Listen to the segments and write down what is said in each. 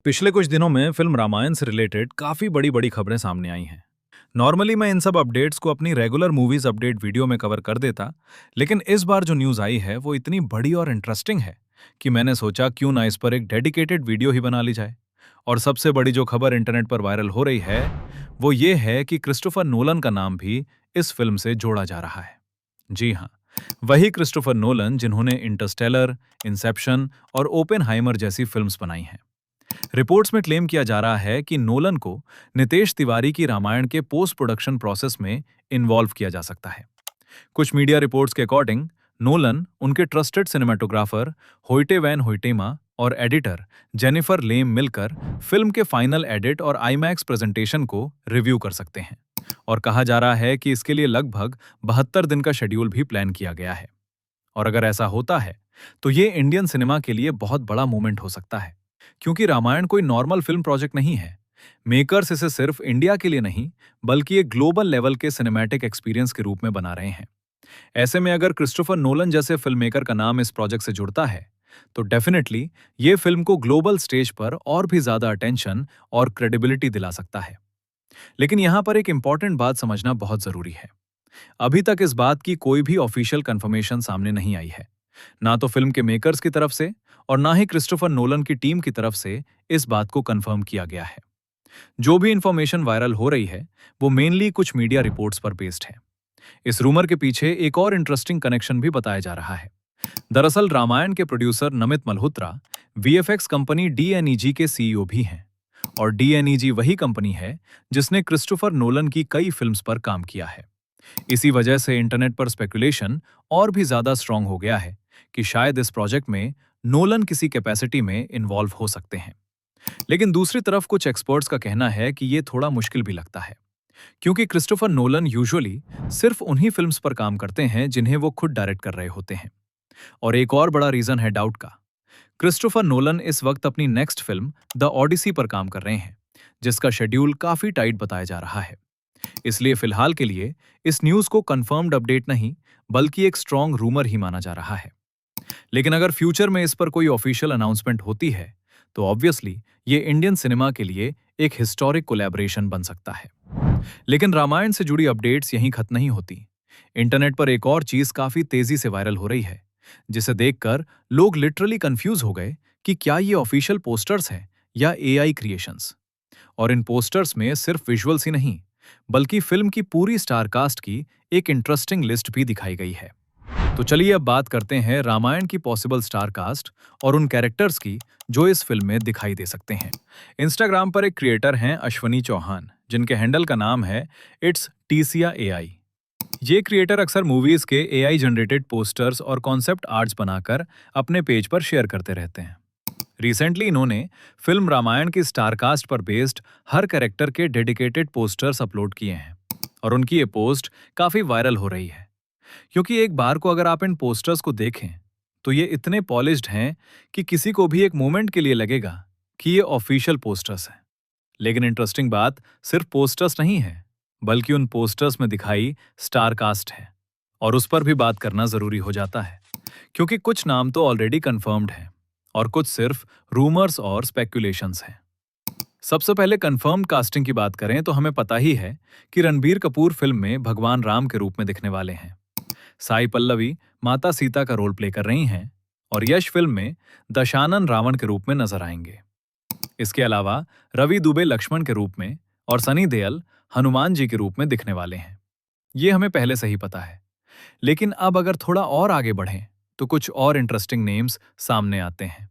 पिछले कुछ दिनों में फिल्म रामायण से रिलेटेड काफी बड़ी बड़ी खबरें सामने आई हैं। नॉर्मली मैं इन सब अपडेट्स को अपनी रेगुलर मूवीज अपडेट वीडियो में कवर कर देता, लेकिन इस बार जो न्यूज़ आई है वो इतनी बड़ी और इंटरेस्टिंग है कि मैंने सोचा क्यों ना इस पर एक डेडिकेटेड वीडियो ही बना ली जाए। और सबसे बड़ी जो खबर इंटरनेट पर वायरल हो रही है वो ये है कि क्रिस्टोफर नोलन का नाम भी इस फिल्म से जोड़ा जा रहा है। जी हाँ, वही क्रिस्टोफर नोलन जिन्होंने इंटरस्टेलर, इंसेप्शन और ओपेनहाइमर जैसी फिल्म्स बनाई हैं। रिपोर्ट्स में क्लेम किया जा रहा है कि नोलन को नितेश तिवारी की रामायण के पोस्ट प्रोडक्शन प्रोसेस में इन्वॉल्व किया जा सकता है। कुछ मीडिया रिपोर्ट्स के अकॉर्डिंग नोलन उनके ट्रस्टेड सिनेमाटोग्राफर होइटे वैन होइटेमा और एडिटर जेनिफर लेम मिलकर फिल्म के फाइनल एडिट और आईमैक्स प्रेजेंटेशन को रिव्यू कर सकते हैं। और कहा जा रहा है कि इसके लिए लगभग 72 दिन का शेड्यूल भी प्लान किया गया है। और अगर ऐसा होता है तो ये इंडियन सिनेमा के लिए बहुत बड़ा मोमेंट हो सकता है, क्योंकि रामायण कोई नॉर्मल फिल्म प्रोजेक्ट नहीं है। मेकर्स इसे सिर्फ इंडिया के लिए नहीं बल्कि एक ग्लोबल लेवल के सिनेमैटिक एक्सपीरियंस के रूप में बना रहे हैं। ऐसे में अगर क्रिस्टोफर नोलन जैसे फिल्म मेकर का नाम इस प्रोजेक्ट से जुड़ता है तो डेफिनेटली ये फिल्म को ग्लोबल स्टेज पर और भी ज्यादा अटेंशन और क्रेडिबिलिटी दिला सकता है। लेकिन यहाँ पर एक इंपॉर्टेंट बात समझना बहुत जरूरी है। अभी तक इस बात की कोई भी ऑफिशियल कंफर्मेशन सामने नहीं आई है, ना तो फिल्म के मेकर्स की तरफ से और ना ही क्रिस्टोफर नोलन की टीम की तरफ से इस बात को कंफर्म किया गया है। जो भी इंफॉर्मेशन वायरल हो रही है वो मेनली कुछ मीडिया रिपोर्ट्स पर बेस्ड है। इस रूमर के पीछे एक और इंटरेस्टिंग कनेक्शन भी बताया जा रहा है। दरअसल रामायण के producer Namit Malhotra VFX company DNEG के सीईओ भी हैं। और डीएनईजी वही कंपनी है जिसने क्रिस्टोफर नोलन की कई फिल्म्स पर काम किया है। इसी वजह से इंटरनेट पर स्पेकुलेशन और भी ज्यादा स्ट्रांग हो गया है कि शायद इस प्रोजेक्ट में नोलन किसी कैपेसिटी में इन्वॉल्व हो सकते हैं। लेकिन दूसरी तरफ कुछ एक्सपर्ट्स का कहना है कि ये थोड़ा मुश्किल भी लगता है, क्योंकि क्रिस्टोफर नोलन यूजुअली सिर्फ उन्हीं फिल्म्स पर काम करते हैं जिन्हें वो खुद डायरेक्ट कर रहे होते हैं। और एक और बड़ा रीजन है डाउट का। क्रिस्टोफर नोलन इस वक्त अपनी नेक्स्ट फिल्म द ऑडिसी पर काम कर रहे हैं, जिसका शेड्यूल काफी टाइट बताया जा रहा है। इसलिए फिलहाल के लिए इस न्यूज को कंफर्म्ड अपडेट नहीं बल्कि एक स्ट्रॉन्ग रूमर ही माना जा रहा है। लेकिन अगर फ्यूचर में इस पर कोई ऑफिशियल अनाउंसमेंट होती है तो ऑब्वियसली ये इंडियन सिनेमा के लिए एक हिस्टोरिक कोलैबोरेशन बन सकता है। लेकिन रामायण से जुड़ी अपडेट्स यहीं खत्म नहीं होती। इंटरनेट पर एक और चीज काफी तेजी से वायरल हो रही है, जिसे देखकर लोग लिटरली कंफ्यूज हो गए कि क्या ये ऑफिशियल पोस्टर्स हैं या एआई क्रिएशंस। और इन पोस्टर्स में सिर्फ विजुअल्स ही नहीं बल्कि फिल्म की पूरी स्टार कास्ट की एक इंटरेस्टिंग लिस्ट भी दिखाई गई है। तो चलिए अब बात करते हैं रामायण की पॉसिबल स्टार कास्ट और उन कैरेक्टर्स की जो इस फिल्म में दिखाई दे सकते हैं। इंस्टाग्राम पर एक क्रिएटर हैं अश्वनी चौहान, जिनके हैंडल का नाम है इट्स टीसिया एआई। ये क्रिएटर अक्सर मूवीज के एआई जनरेटेड पोस्टर्स और कॉन्सेप्ट आर्ट्स बनाकर अपने पेज पर शेयर करते रहते हैं। रिसेंटली इन्होंने फिल्म रामायण की स्टारकास्ट पर बेस्ड हर कैरेक्टर के डेडिकेटेड पोस्टर्स अपलोड किए हैं। और उनकी ये पोस्ट काफी वायरल हो रही है, क्योंकि एक बार को अगर आप इन पोस्टर्स को देखें तो ये इतने पॉलिश्ड हैं कि किसी को भी एक मोमेंट के लिए लगेगा कि ये ऑफिशियल पोस्टर्स हैं। लेकिन इंटरेस्टिंग बात सिर्फ पोस्टर्स नहीं है बल्कि उन पोस्टर्स में दिखाई स्टारकास्ट है। और उस पर भी बात करना जरूरी हो जाता है, क्योंकि कुछ नाम तो ऑलरेडी कंफर्म्ड हैं और कुछ सिर्फ रूमर्स और स्पेक्यूलेशंस हैं। सबसे पहले कंफर्म्ड कास्टिंग की बात करें तो हमें पता ही है कि रणबीर कपूर फिल्म में भगवान राम के रूप में दिखने वाले हैं। साई पल्लवी माता सीता का रोल प्ले कर रही हैं और यश फिल्म में दशानन रावण के रूप में नजर आएंगे। इसके अलावा रवि दुबे लक्ष्मण के रूप में और सनी देओल हनुमान जी के रूप में दिखने वाले हैं। ये हमें पहले से ही पता है। लेकिन अब अगर थोड़ा और आगे बढ़ें तो कुछ और इंटरेस्टिंग नेम्स सामने आते हैं।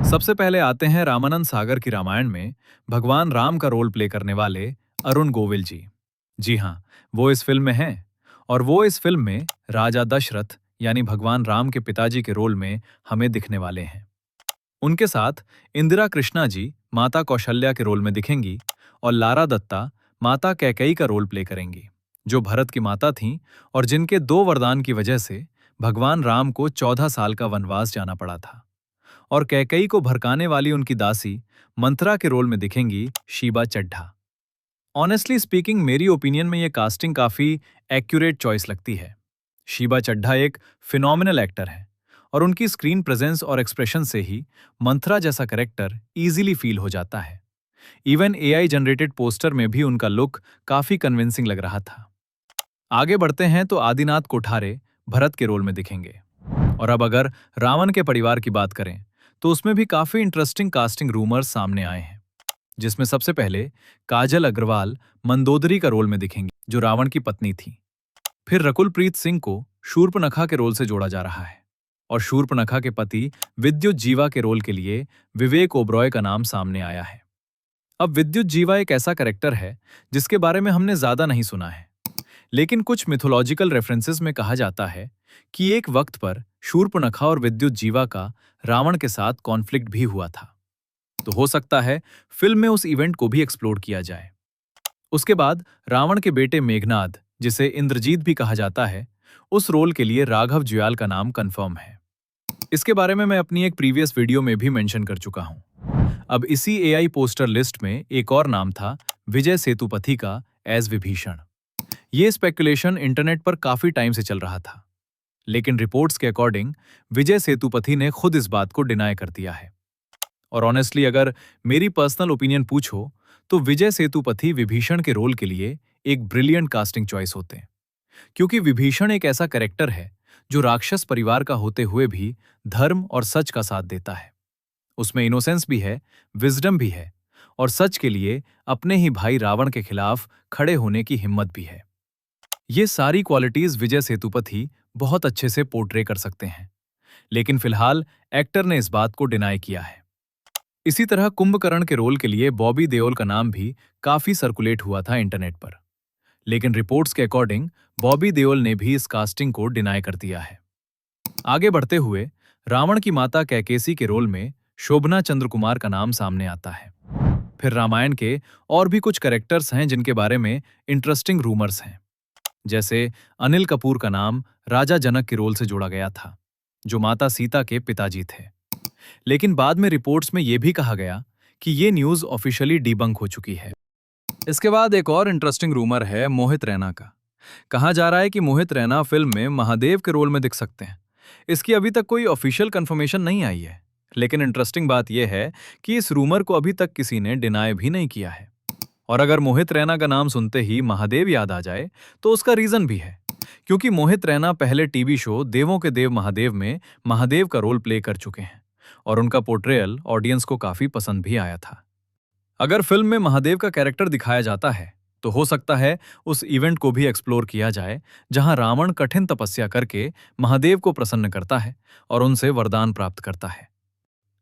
सबसे पहले आते हैं रामानंद सागर की रामायण में भगवान राम का रोल प्ले करने वाले अरुण गोविल जी। जी हाँ, वो इस फिल्म में हैं और वो इस फिल्म में राजा दशरथ यानी भगवान राम के पिताजी के रोल में हमें दिखने वाले हैं। उनके साथ इंदिरा कृष्णा जी माता कौशल्या के रोल में दिखेंगी और लारा दत्ता माता कैकेयी का रोल प्ले करेंगी, जो भरत की माता थीं और जिनके 2 वरदान की वजह से भगवान राम को 14 साल का वनवास जाना पड़ा था। और कैकेयी को भड़काने वाली उनकी दासी मंथरा के रोल में दिखेंगी शीबा चड्ढा। ऑनेस्टली स्पीकिंग मेरी ओपिनियन में ये कास्टिंग काफी एक्यूरेट चॉइस लगती है। शीबा चड्ढा एक फिनोमिनल एक्टर है और उनकी स्क्रीन प्रेजेंस और एक्सप्रेशन से ही मंथरा जैसा कैरेक्टर इजीली फील हो जाता है। इवन एआई जनरेटेड पोस्टर में भी उनका लुक काफी कन्विंसिंग लग रहा था। आगे बढ़ते हैं तो आदिनाथ कोठारे भरत के रोल में दिखेंगे। और अब अगर रावण के परिवार की बात करें तो उसमें भी काफी इंटरेस्टिंग कास्टिंग रूमर्स सामने आए हैं, जिसमें सबसे पहले काजल अग्रवाल मंदोदरी का रोल में दिखेंगी, जो रावण की पत्नी थी। फिर रकुलप्रीत सिंह को शूर्पणखा के रोल से जोड़ा जा रहा है और शूर्पणखा के पति विद्युत जीवा के रोल के लिए विवेक ओबरॉय का नाम सामने आया है। अब विद्युत जीवा एक ऐसा कैरेक्टर है जिसके बारे में हमने ज्यादा नहीं सुना है, लेकिन कुछ मिथोलॉजिकल रेफरेंसेस में कहा जाता है कि एक वक्त पर शूर्पणखा और विद्युत जीवा का रावण के साथ कॉन्फ्लिक्ट भी हुआ था। तो हो सकता है फिल्म में उस इवेंट को भी एक्सप्लोर किया जाए। उसके बाद रावण के बेटे मेघनाद, जिसे इंद्रजीत भी कहा जाता है, उस रोल के लिए राघव जुयाल का नाम कंफर्म है। इसके बारे में मैं अपनी एक प्रीवियस वीडियो में भी मेंशन कर चुका हूं। अब इसी एआई पोस्टर लिस्ट में एक और नाम था विजय सेतुपति का एज विभीषण। ये स्पेकुलेशन इंटरनेट पर काफी टाइम से चल रहा था, लेकिन रिपोर्ट्स के अकॉर्डिंग विजय सेतुपति ने खुद इस बात को डिनाई कर दिया है। और ऑनेस्टली अगर मेरी पर्सनल ओपिनियन पूछो तो विजय सेतुपति विभीषण के रोल के लिए एक ब्रिलियंट कास्टिंग चॉइस होते हैं, क्योंकि विभीषण एक ऐसा कैरेक्टर है जो राक्षस परिवार का होते हुए भी धर्म और सच का साथ देता है। उसमें इनोसेंस भी है, विजडम भी है और सच के लिए अपने ही भाई रावण के खिलाफ खड़े होने की हिम्मत भी है। ये सारी क्वालिटीज विजय सेतुपति बहुत अच्छे से पोर्ट्रे कर सकते हैं, लेकिन फिलहाल एक्टर ने इस बात को डिनाई किया है। इसी तरह कुंभकर्ण के रोल के लिए बॉबी देओल का नाम भी काफी सर्कुलेट हुआ था इंटरनेट पर, लेकिन रिपोर्ट्स के अकॉर्डिंग बॉबी देओल ने भी इस कास्टिंग को डिनाई कर दिया है। आगे बढ़ते हुए रावण की माता कैकेसी के रोल में शोभना चंद्रकुमार का नाम सामने आता है। फिर रामायण के और भी कुछ कैरेक्टर्स हैं जिनके बारे में इंटरेस्टिंग रूमर्स हैं, जैसे अनिल कपूर का नाम राजा जनक के रोल से जोड़ा गया था, जो माता सीता के पिताजी थे। लेकिन बाद में रिपोर्ट्स में यह भी कहा गया कि ये न्यूज ऑफिशियली डिबंक हो चुकी है। इसके बाद एक और इंटरेस्टिंग रूमर है मोहित रैना का। कहा जा रहा है कि मोहित रैना फिल्म में महादेव के रोल में दिख सकते हैं। इसकी अभी तक कोई ऑफिशियल कंफर्मेशन नहीं आई है, लेकिन इंटरेस्टिंग बात यह है कि इस रूमर को अभी तक किसी ने डिनाई भी नहीं किया है। और अगर मोहित रैना का नाम सुनते ही महादेव याद आ जाए तो उसका रीजन भी है, क्योंकि मोहित रैना पहले टीवी शो देवों के देव महादेव में महादेव का रोल प्ले कर चुके हैं और उनका पोर्ट्रेयल ऑडियंस को काफी पसंद भी आया था। अगर फिल्म में महादेव का कैरेक्टर दिखाया जाता है तो हो सकता है उस इवेंट को भी एक्सप्लोर किया जाए जहां रावण कठिन तपस्या करके महादेव को प्रसन्न करता है और उनसे वरदान प्राप्त करता है।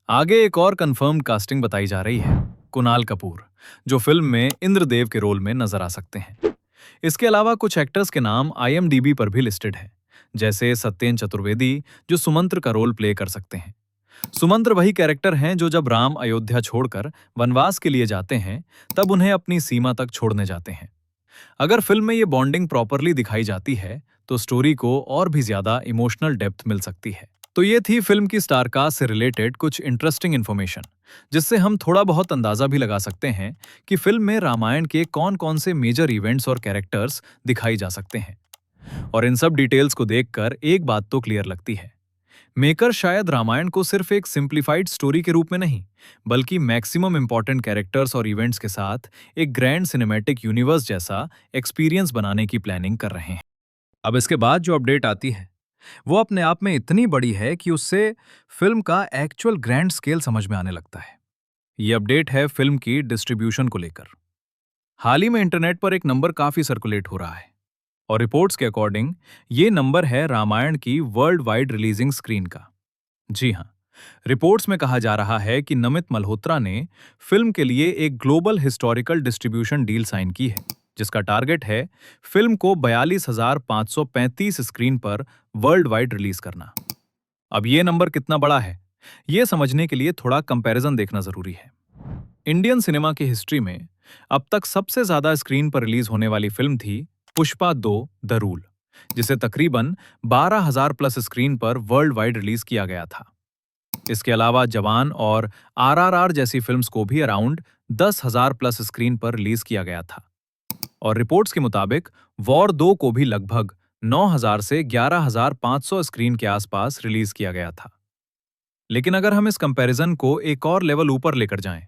आगे एक और कंफर्म्ड कास्टिंग बताई जा रही है, कुणाल कपूर, जो फिल्म में इंद्रदेव के रोल में नजर आ सकते हैं। इसके अलावा कुछ एक्टर्स के नाम IMDb पर भी लिस्टेड है, जैसे सत्येन चतुर्वेदी, जो सुमंत्र का रोल प्ले कर सकते हैं। सुमंत्र वही कैरेक्टर हैं जो जब राम अयोध्या छोड़कर वनवास के लिए जाते हैं तब उन्हें अपनी सीमा तक छोड़ने जाते हैं। अगर फिल्म में ये बॉन्डिंग प्रॉपरली दिखाई जाती है तो स्टोरी को और भी ज्यादा इमोशनल डेप्थ मिल सकती है। तो ये थी फिल्म की स्टारकास्ट से रिलेटेड कुछ इंटरेस्टिंग इन्फॉर्मेशन, जिससे हम थोड़ा बहुत अंदाजा भी लगा सकते हैं कि फिल्म में रामायण के कौन कौन से मेजर इवेंट्स और कैरेक्टर्स दिखाई जा सकते हैं। और इन सब डिटेल्स को देखकर एक बात तो क्लियर लगती है, मेकर शायद रामायण को सिर्फ एक सिंप्लीफाइड स्टोरी के रूप में नहीं, बल्कि मैक्सिमम इंपॉर्टेंट कैरेक्टर्स और इवेंट्स के साथ एक ग्रैंड सिनेमैटिक यूनिवर्स जैसा एक्सपीरियंस बनाने की प्लानिंग कर रहे हैं। अब इसके बाद जो अपडेट आती है वो अपने आप में इतनी बड़ी है कि उससे फिल्म का एक्चुअल ग्रैंड स्केल समझ में आने लगता है। ये अपडेट है फिल्म की डिस्ट्रीब्यूशन को लेकर। हाल ही में इंटरनेट पर एक नंबर काफी सर्कुलेट हो रहा है और रिपोर्ट्स के अकॉर्डिंग ये नंबर है रामायण की वर्ल्ड वाइड रिलीजिंग स्क्रीन का। जी हां, रिपोर्ट्स में कहा जा रहा है कि नमित मल्होत्रा ने फिल्म के लिए एक global historical distribution deal sign की है, जिसका टारगेट है फिल्म को 42,535 स्क्रीन पर वर्ल्ड वाइड रिलीज करना। अब ये नंबर कितना बड़ा है, ये समझने के लिए थोड़ा कंपैरिजन देखना जरूरी है। इंडियन सिनेमा की हिस्ट्री में अब तक सबसे ज्यादा स्क्रीन पर रिलीज होने वाली फिल्म थी पुष्पा 2 द रूल, जिसे तकरीबन 12,000 प्लस स्क्रीन पर वर्ल्ड वाइड रिलीज किया गया था। इसके अलावा जवान और RRR जैसी फिल्म्स को भी अराउंड 10,000 प्लस स्क्रीन पर रिलीज किया गया था। और रिपोर्ट्स के मुताबिक वॉर 2 को भी लगभग 9,000 से 11,500 स्क्रीन के आसपास रिलीज किया गया था। लेकिन अगर हम इस कंपैरिजन को एक और लेवल ऊपर लेकर जाएं,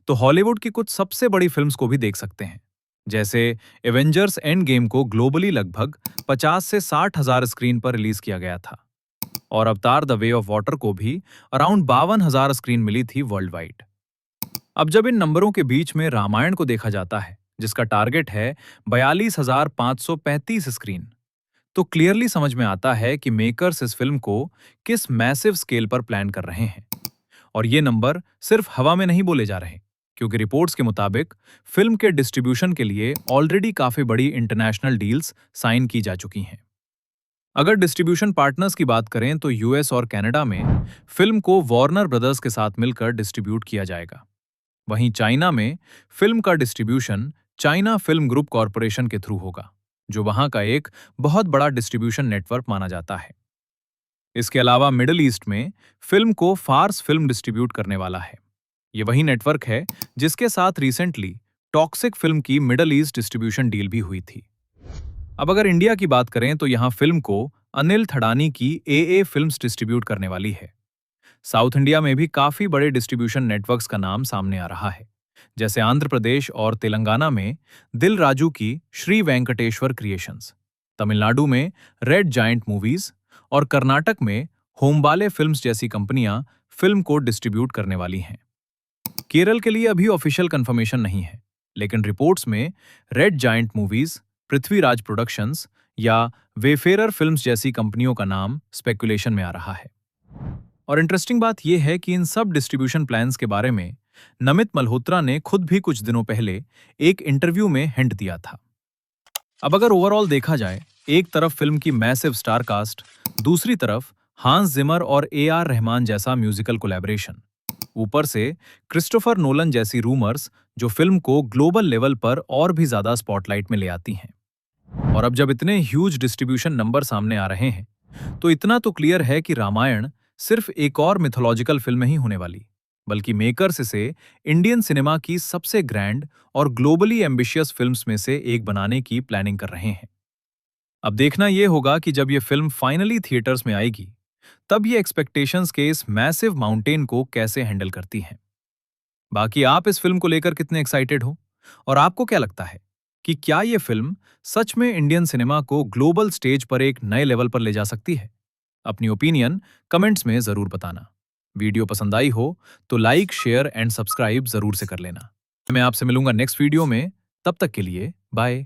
तो हॉलीवुड की कुछ सबसे बड़ी फिल्म्स को भी देख सकते हैं। जैसे एवेंजर्स एंड गेम को ग्लोबली लगभग 50 से 60,000 स्क्रीन पर रिलीज किया गया था और अवतार द वे ऑफ वाटर को भी अराउंड 52,000 स्क्रीन मिली थी वर्ल्ड वाइड। अब जब इन नंबरों के बीच में रामायण को देखा जाता है, जिसका टारगेट है 42,535 स्क्रीन, तो क्लियरली समझ में आता है कि मेकर्स इस फिल्म को किस मैसिव स्केल पर प्लान कर रहे हैं। और ये नंबर सिर्फ हवा में नहीं बोले जा रहे, क्योंकि रिपोर्ट्स के मुताबिक फिल्म के डिस्ट्रीब्यूशन के लिए ऑलरेडी काफी बड़ी इंटरनेशनल डील्स साइन की जा चुकी हैं। अगर डिस्ट्रीब्यूशन पार्टनर्स की बात करें तो यूएस और कनाडा में फिल्म को वार्नर ब्रदर्स के साथ मिलकर डिस्ट्रीब्यूट किया जाएगा। वहीं चाइना में फिल्म का distribution China film group corporation के थ्रू होगा, जो वहां का एक बहुत बड़ा डिस्ट्रीब्यूशन नेटवर्क माना जाता है। इसके अलावा मिडिल ईस्ट में फिल्म को फार्स फिल्म डिस्ट्रीब्यूट करने वाला है। ये वही नेटवर्क है जिसके साथ रिसेंटली टॉक्सिक फिल्म की मिडिल ईस्ट डिस्ट्रीब्यूशन डील भी हुई थी। अब अगर इंडिया की बात करें तो यहाँ फिल्म को अनिल थडानी की एए फिल्म्स डिस्ट्रीब्यूट करने वाली है। साउथ इंडिया में भी काफी बड़े डिस्ट्रीब्यूशन नेटवर्क्स का नाम सामने आ रहा है, जैसे आंध्र प्रदेश और तेलंगाना में दिल राजू की श्री वेंकटेश्वर क्रिएशंस, तमिलनाडु में रेड जायंट मूवीज और कर्नाटक में होमबाले फिल्म्स जैसी कंपनियां फिल्म को डिस्ट्रीब्यूट करने वाली हैं। केरल के लिए अभी ऑफिशियल कंफर्मेशन नहीं है, लेकिन रिपोर्ट्स में red giant movies, Prithviraj productions या वेफेरर फिल्म्स जैसी कंपनियों का नाम स्पेकुलेशन में आ रहा है। और इंटरेस्टिंग बात यह है कि इन सब डिस्ट्रीब्यूशन प्लान्स के बारे में नमित मल्होत्रा ने खुद भी कुछ दिनों पहले एक इंटरव्यू में हिंट दिया था। अब अगर ओवरऑल देखा जाए, एक तरफ फिल्म की मैसिव स्टार कास्ट, दूसरी तरफ हांस जिमर और AR रहमान जैसा म्यूजिकल कोलैबोरेशन, ऊपर से क्रिस्टोफर नोलन जैसी रूमर्स जो फिल्म को ग्लोबल लेवल पर और भी ज्यादा स्पॉटलाइट में ले आती हैं। और अब जब इतने ह्यूज डिस्ट्रीब्यूशन नंबर सामने आ रहे हैं, तो इतना तो क्लियर है कि रामायण सिर्फ एक और मिथोलॉजिकल फिल्म नहीं होने वाली, बल्कि मेकर्स इसे इंडियन सिनेमा की सबसे ग्रैंड और ग्लोबली एम्बिशियस फिल्म्स में से एक बनाने की प्लानिंग कर रहे हैं। अब देखना यह होगा कि जब यह फिल्म फाइनली थिएटर्स में आएगी, तब ये एक्सपेक्टेशंस के इस मैसिव माउंटेन को कैसे हैंडल करती हैं। बाकी आप इस फिल्म को लेकर कितने एक्साइटेड हो, और आपको क्या लगता है कि क्या ये फिल्म सच में इंडियन सिनेमा को ग्लोबल स्टेज पर एक नए लेवल पर ले जा सकती है? अपनी ओपिनियन कमेंट्स में जरूर बताना। वीडियो पसंद आई हो तो लाइक, शेयर एंड सब्सक्राइब जरूर से कर लेना। मैं आपसे मिलूंगा नेक्स्ट वीडियो में। तब तक के लिए बाय।